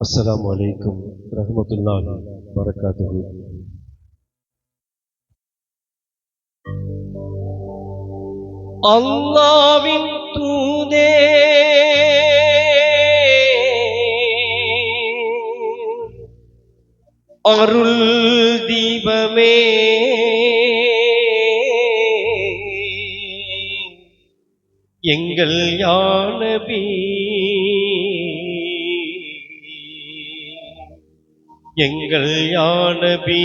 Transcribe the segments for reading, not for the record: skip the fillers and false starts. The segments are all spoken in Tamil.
அஸ்ஸலாமு அலைக்கும் ரஹ்மத்துல்லாஹி பரக்காத்துஹு. அல்லாஹ்வின் தூதே அருள் தீபமே எங்கள் யா நபி, எங்கள் யா நபி.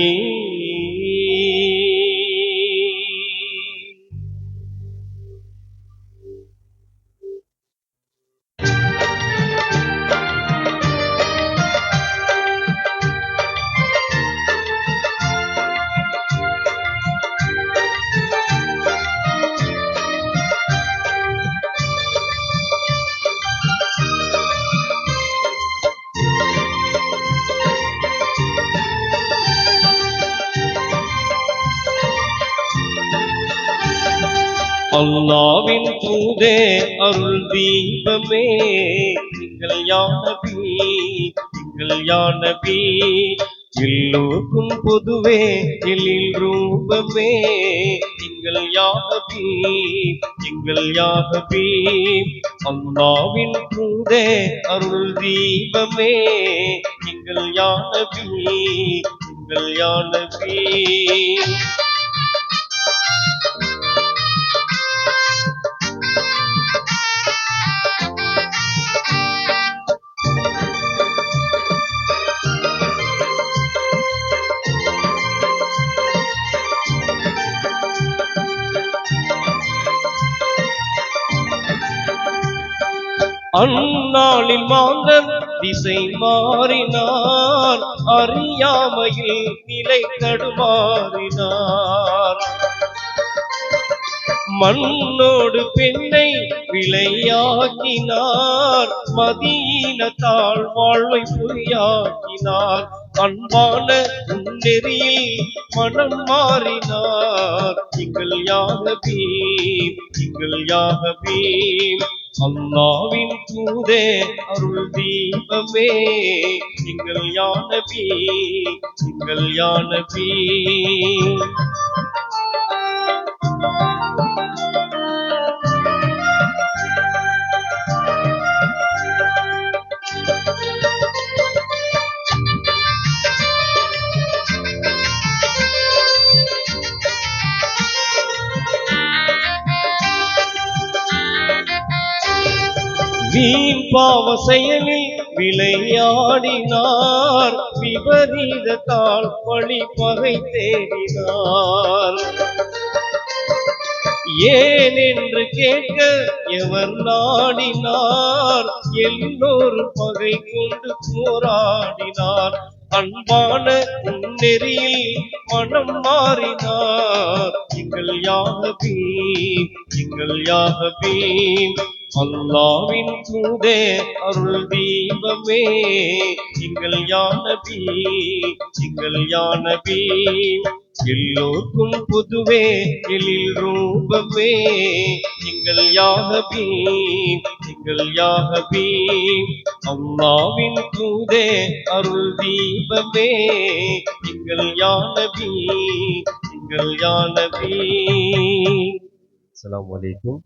அல்லாஹ்வின் தூதே அருள் தீபமே எங்கள் யா நபி, எங்கள் யா நபி. எல்லோருக்கும் பொதுவே எழில் ரூபமே எங்கள் யா நபி, எங்கள் யா நபி. அல்லாஹ்வின் தூதே அருள் தீபமே எங்கள் யா நபி, எங்கள் யா நபி. அந்நாளில் மாந்தன் திசை மாறினார், அறியாமையில் நிலை தடுமாறினார். மண்ணோடு பெண்ணை விளையாக்கினார், மதீனத்தால் வாழ்வை பொய்யாக்கினார். அன்பான நெறியில் மனம் மாறினார் எங்கள் யா நபி, எங்கள் யா நபி. அல்லாஹ்வின் தூதே அருள் தீபமே எங்கள் யா நபி, எங்கள் யா நபி. வீண் பாவ செயலில் விளையாடினார், விபரீதத்தால் பழி பகை தேடினார். ஏன் என்று கேட்க எவர் நாடினார், எல்லோரும் பகை கொண்டு போராடினார். அன்பான நெறியில் மனம் மாறினார் எங்கள் யா நபி, எங்கள் யா நபி. அல்லாஹ்வின் தூதே அருள் தீபமே எங்கள் யா நபி, எங்கள் யா நபி. எல்லோருக்கும் பொதுவே எழில் ரூபமே எங்கள் யா நபி, எங்கள் யா நபி. அல்லாஹ்வின் தூதே அருள் தீபமே எங்கள் யா நபி, எங்கள் யா நபி. அஸ்ஸலாமு அலைக்கும்.